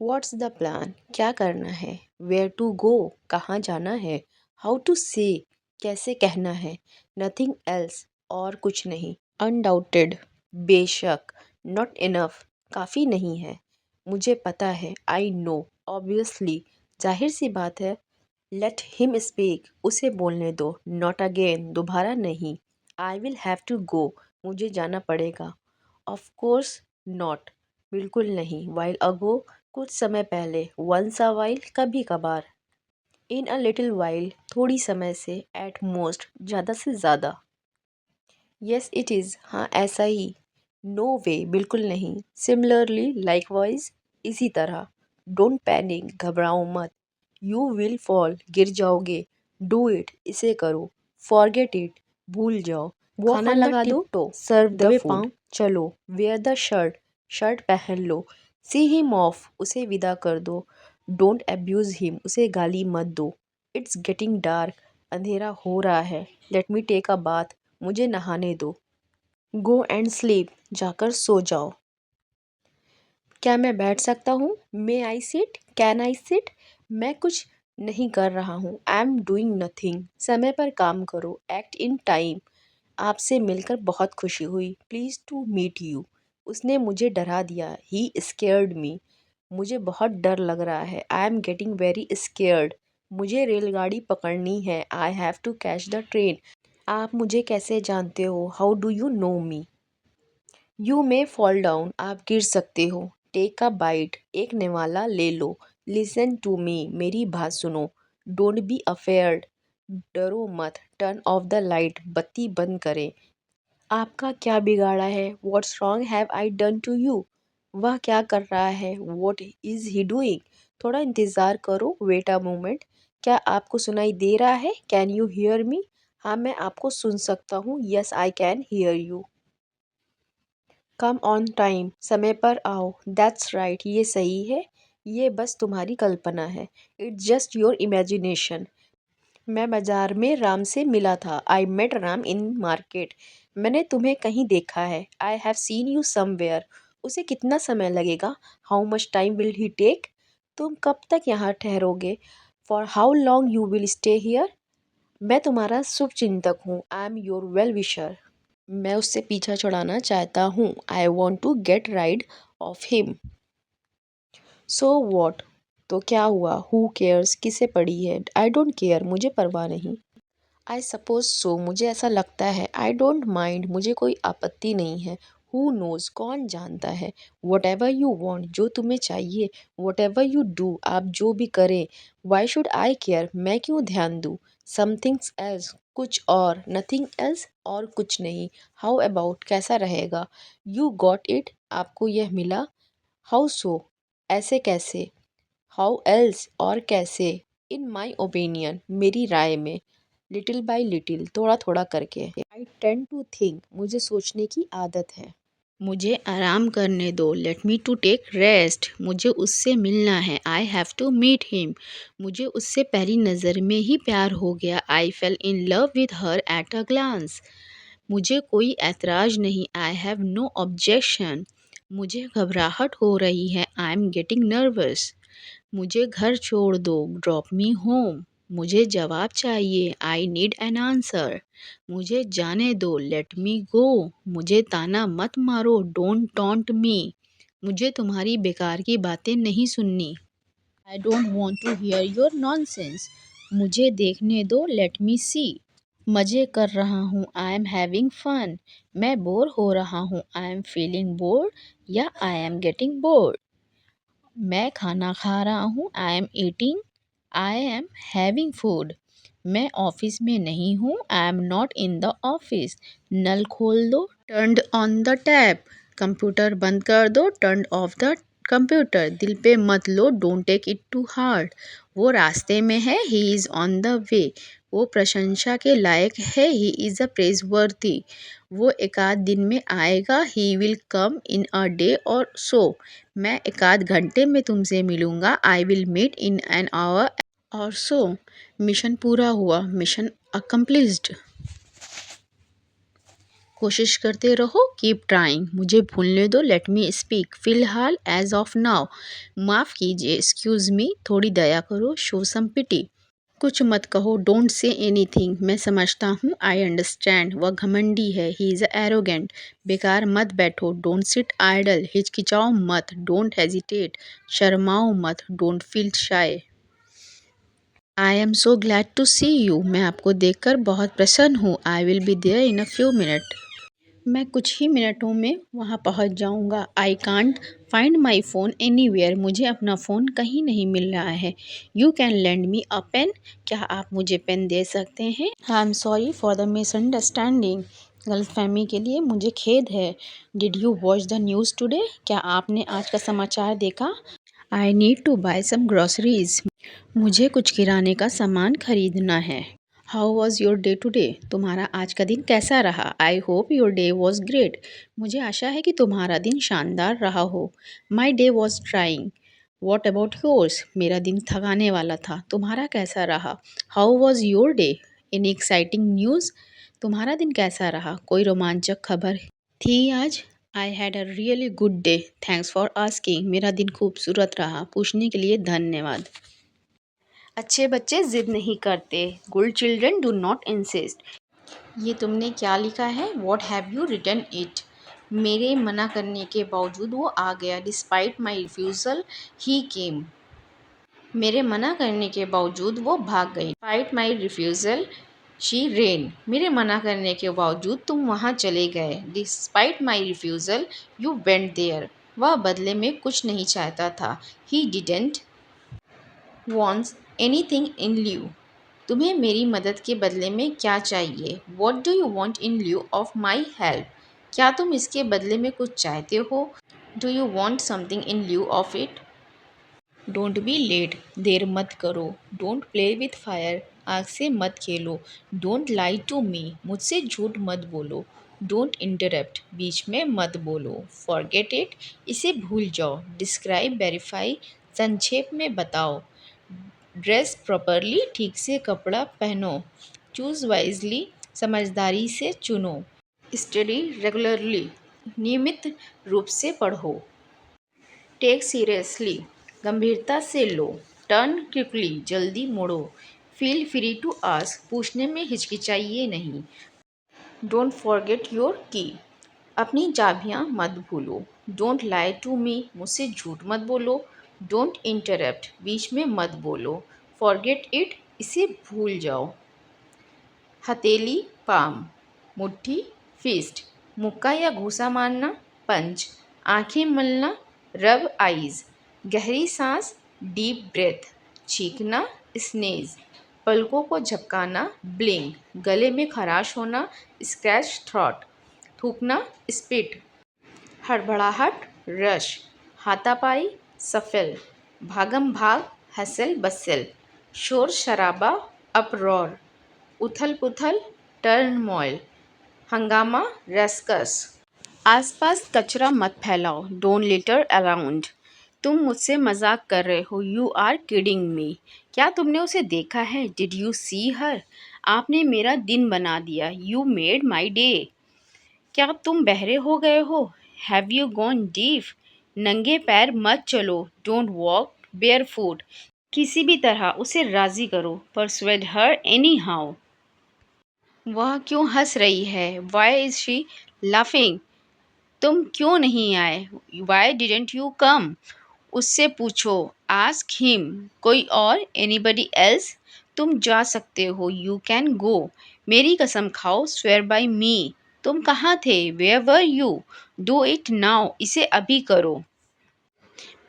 What's the plan? क्या करना है? Where to go? कहाँ जाना है? How to say? कैसे कहना है? Nothing else? और कुछ नहीं? अनडाउटेड? बेशक? Not enough? काफ़ी नहीं है? मुझे पता है, आई नो, ऑब्वियसली, जाहिर सी बात है। लेट हिम स्पीक, उसे बोलने दो। नॉट अगेन, दोबारा नहीं। I will have to go, मुझे जाना पड़ेगा। ऑफ कोर्स नॉट, बिल्कुल नहीं। वाइल अगो, कुछ समय पहले। वंस अ वाइल, कभी कभार। इन अ लिटिल वाइल, थोड़ी समय से। एट मोस्ट, ज़्यादा से ज़्यादा। यस इट इज़, हाँ ऐसा ही। नो वे, बिल्कुल नहीं। सिमिलरली, लाइकवाइज, इसी तरह। डोंट पैनिक, घबराओ मत। यू विल फॉल, गिर जाओगे। डू इट, इसे करो। फॉरगेट इट, भूल जाओ। खाना लगा दो, सर्व द फूड। चलो, वेयर द शर्ट, शर्ट पहन लो। सी हिम ऑफ, उसे विदा कर दो। डोंट एब्यूज़ हिम, उसे गाली मत दो। इट्स गेटिंग डार्क, अंधेरा हो रहा है। Let me take a bath, मुझे नहाने दो। गो एंड स्लीप, जाकर सो जाओ। क्या मैं बैठ सकता हूँ? May I sit? Can I sit? मैं कुछ नहीं कर रहा हूँ। I am doing nothing. समय पर काम करो। Act in time. आपसे मिलकर बहुत खुशी हुई। Please to meet you. उसने मुझे डरा दिया। He scared me. मुझे बहुत डर लग रहा है। I am getting very scared. मुझे रेलगाड़ी पकड़नी है। I have to catch the train. आप मुझे कैसे जानते हो? How do you know me? You may fall down, आप गिर सकते हो। टेक अ बाइट, एक निवाला ले लो। लिसन टू मी, मेरी बात सुनो। डोंट बी अफेयर्ड, डरो मत। टर्न ऑफ द लाइट, बत्ती बंद करें। आपका क्या बिगाड़ा है? What's wrong have I done to you? वह क्या कर रहा है? What is he doing? थोड़ा इंतज़ार करो, वेट अ मोमेंट। क्या आपको सुनाई दे रहा है? Can you hear me? हाँ, मैं आपको सुन सकता हूँ। Yes I can hear you. Come on time, समय पर आओ। दैट्स राइट, ये सही है। ये बस तुम्हारी कल्पना है। It's just your imagination. मैं बाजार में राम से मिला था। I met Ram in market. मैंने तुम्हें कहीं देखा है। I have seen you somewhere. उसे कितना समय लगेगा? How much time will he take? तुम कब तक यहाँ ठहरोगे? For how long you will stay here? मैं तुम्हारा शुभचिंतक हूँ। I am your well wisher. मैं उससे पीछा छुड़ाना चाहता हूँ। I want to get rid of him. So what? तो क्या हुआ? Who cares? किसे पड़ी है? आई डोंट केयर, मुझे परवाह नहीं। आई सपोज सो, मुझे ऐसा लगता है। आई डोंट माइंड, मुझे कोई आपत्ति नहीं है। Who knows? कौन जानता है। वट एवर यू वॉन्ट, जो तुम्हें चाहिए। वट एवर यू डू, आप जो भी करें। वाई शुड आई केयर, मैं क्यों ध्यान दूँ। समथिंग्स एल्स, कुछ और। नथिंग एल्स, और कुछ नहीं। हाउ अबाउट, कैसा रहेगा। यू गॉट इट, आपको यह मिला। हाउ सो, ऐसे कैसे। हाउ एल्स, और कैसे। इन माई ओपिनियन, मेरी राय में। लिटिल बाय लिटिल, थोड़ा थोड़ा करके। आई टेंड टू थिंक, मुझे सोचने की आदत है। मुझे आराम करने दो। Let me to take rest, मुझे उससे मिलना है। I have to meet him, मुझे उससे पहली नज़र में ही प्यार हो गया। I fell in love with her at a glance, मुझे कोई ऐतराज़ नहीं। आई हैव नो ऑब्जेक्शन, मुझे घबराहट हो रही है। आई एम गेटिंग नर्वस, मुझे घर छोड़ दो। ड्रॉप मी होम, मुझे जवाब चाहिए। आई नीड एन आंसर, मुझे जाने दो। लेट मी गो, मुझे ताना मत मारो। डोंट टॉन्ट मी, मुझे तुम्हारी बेकार की बातें नहीं सुननी। I don't want to hear your nonsense, मुझे देखने दो। लेट मी सी, मज़े कर रहा हूँ। आई एम हैविंग फन, मैं बोर हो रहा हूँ। आई एम फीलिंग बोर्ड, या आई एम गेटिंग बोर्ड। मैं खाना खा रहा हूँ। I am eating, I am having food. मैं ऑफिस में नहीं हूँ। I am not in the office. नल खोल दो, turn on the tap. Computer बंद कर दो, टर्न ऑफ द कंप्यूटर। दिल पे मत लो, don't take it to heart. वो रास्ते में है, he is on the way. वो प्रशंसा के लायक है, ही इज़ अ प्रेज वर्दी। वो एकाध दिन में आएगा, he will come in a day और सो। मैं एकाध घंटे में तुमसे मिलूँगा। I will meet in an hour और सो। मिशन पूरा हुआ, मिशन अकम्प्लिश्ड। कोशिश करते रहो, कीप ट्राइंग। मुझे भूलने दो, लेट मी स्पीक। फिलहाल, एज ऑफ नाउ। माफ़ कीजिए, एक्सक्यूज़ मी। थोड़ी दया करो, शो सम पिटी। कुछ मत कहो, डोंट से एनीथिंग। मैं समझता हूँ, आई अंडरस्टैंड। वह घमंडी है, ही इज़ एरोगेंट। बेकार मत बैठो, डोंट सिट आइडल। हिचकिचाओ मत, डोंट हेजिटेट। शर्माओ मत, don't feel shy. I am so glad to see you. मैं आपको देखकर बहुत प्रसन्न हूँ। I will be there in a few minute. मैं कुछ ही मिनटों में वहाँ पहुँच जाऊँगा। I can't find my phone anywhere. मुझे अपना फ़ोन कहीं नहीं मिल रहा है। You can lend me a pen. क्या आप मुझे पेन दे सकते हैं? I am sorry for the misunderstanding. गलतफहमी के लिए मुझे खेद है। Did you watch the news today? क्या आपने आज का समाचार देखा? I need to buy some groceries. मुझे कुछ किराने का सामान खरीदना है। How was your day today? तुम्हारा आज का दिन कैसा रहा? I hope your day was great. मुझे आशा है कि तुम्हारा दिन शानदार रहा हो। My day was trying. What about yours? मेरा दिन थकाने वाला था। तुम्हारा कैसा रहा? How was your day? Any exciting news? तुम्हारा दिन कैसा रहा? कोई रोमांचक खबर थी आज? I had a really good day, thanks for asking. मेरा दिन खूबसूरत रहा, पूछने के लिए धन्यवाद। अच्छे बच्चे जिद नहीं करते। Good children do not insist. ये तुमने क्या लिखा है? What have you written it? मेरे मना करने के बावजूद वो आ गया। Despite my refusal he came. मेरे मना करने के बावजूद वो भाग गई। Despite my refusal she ran. मेरे मना करने के बावजूद तुम वहाँ चले गए। Despite my refusal you went there. वह बदले में कुछ नहीं चाहता था। He didn't wants anything in lieu। तुम्हें मेरी मदद के बदले में क्या चाहिए? What do you want in lieu of my help? क्या तुम इसके बदले में कुछ चाहते हो? Do you want something in lieu of it? Don't be late. देर मत करो। Don't play with fire. आग से मत खेलो। Don't lie to me. मुझसे झूठ मत बोलो। Don't interrupt. बीच में मत बोलो। Forget it. इसे भूल जाओ। डिस्क्राइब, वेरीफाई, संक्षेप में बताओ। ड्रेस प्रॉपरली, ठीक से कपड़ा पहनो। चूज़ वाइजली, समझदारी से चुनो। स्टडी रेगुलरली, नियमित रूप से पढ़ो। टेक सीरियसली, गंभीरता से लो। टर्न क्विकली, जल्दी मुड़ो। फील फ्री टू आस्क, पूछने में हिचकिचाइए नहीं। डोंट फॉरगेट योर की, अपनी चाबियाँ मत भूलो। डोंट लाई टू मी, मुझसे झूठ मत बोलो। डोंट इंटरप्ट, बीच में मत बोलो। फॉरगेट इट, इसे भूल जाओ। हथेली, पाम। मुट्ठी, फिस्ट। मुक्का या घूंसा मारना, पंच। आंखें मलना, रब आइज। गहरी सांस, डीप ब्रेथ। छींकना, स्नेज। पलकों को झपकाना, ब्लिंक। गले में खराश होना, स्क्रैच थ्रॉट। थूकना, स्पिट। हड़बड़ाहट, रश। हाथापाई, सफल। भागम भाग, हसल बसल। शोर शराबा, अपरॉर। उथल पुथल, टर्मोइल। हंगामा, रस्कस। आसपास कचरा मत फैलाओ। Don't litre around. तुम मुझसे मजाक कर रहे हो। You are kidding me. क्या तुमने उसे देखा है? Did you see her? आपने मेरा दिन बना दिया। You made my day. क्या तुम बहरे हो गए हो? Have you gone deaf? नंगे पैर मत चलो। Don't walk barefoot. किसी भी तरह उसे राज़ी करो। Persuade her anyhow. वह क्यों हंस रही है? Why is she laughing? तुम क्यों नहीं आए? Why didn't you come? उससे पूछो। Ask him. कोई और? Anybody else? तुम जा सकते हो। You can go. मेरी कसम खाओ। Swear by me. तुम कहाँ थे? Where were you? Do it now, इसे अभी करो।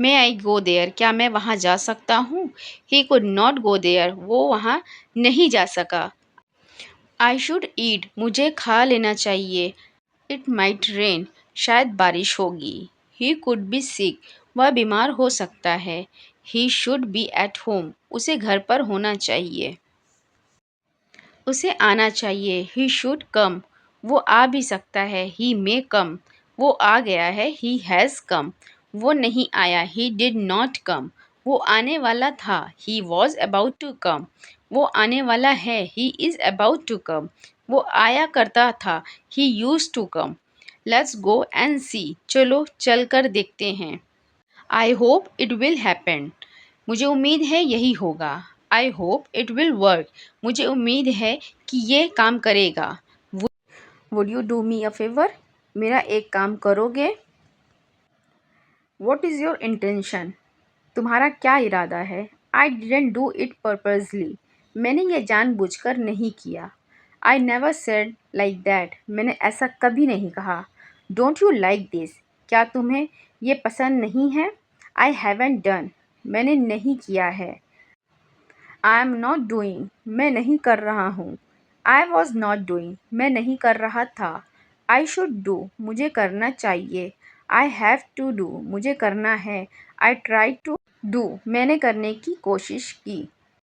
May I go there? क्या मैं वहाँ जा सकता हूँ? He could not go there, वो वहाँ नहीं जा सका। आई शुड ईट, मुझे खा लेना चाहिए। इट माइट रेन, शायद बारिश होगी। ही कुड बी सिक, वह बीमार हो सकता है। He should be at home, उसे घर पर होना चाहिए। उसे आना चाहिए। ही शुड कम, वो आ भी सकता है। ही मे कम, वो आ गया है। ही हैज़ कम, वो नहीं आया। ही डिड नॉट कम, वो आने वाला था। He was about to come, वो आने वाला है। He is about to come, वो आया करता था। He used to come. Let's go and see. चलो चल कर देखते हैं। I hope it will happen. मुझे उम्मीद है यही होगा। I hope it will work. मुझे उम्मीद है कि ये काम करेगा। Would you do me a favour? मेरा एक काम करोगे? What is your intention? तुम्हारा क्या इरादा है? I didn't do it purposely. मैंने ये जानबूझकर नहीं किया। I never said like that. मैंने ऐसा कभी नहीं कहा। Don't you like this? क्या तुम्हें ये पसंद नहीं है? I haven't done. मैंने नहीं किया है। I am not doing. मैं नहीं कर रहा हूँ। I was not doing. मैं नहीं कर रहा था। I should do. मुझे करना चाहिए। I have to do. मुझे करना है। I try to do. मैंने करने की कोशिश की।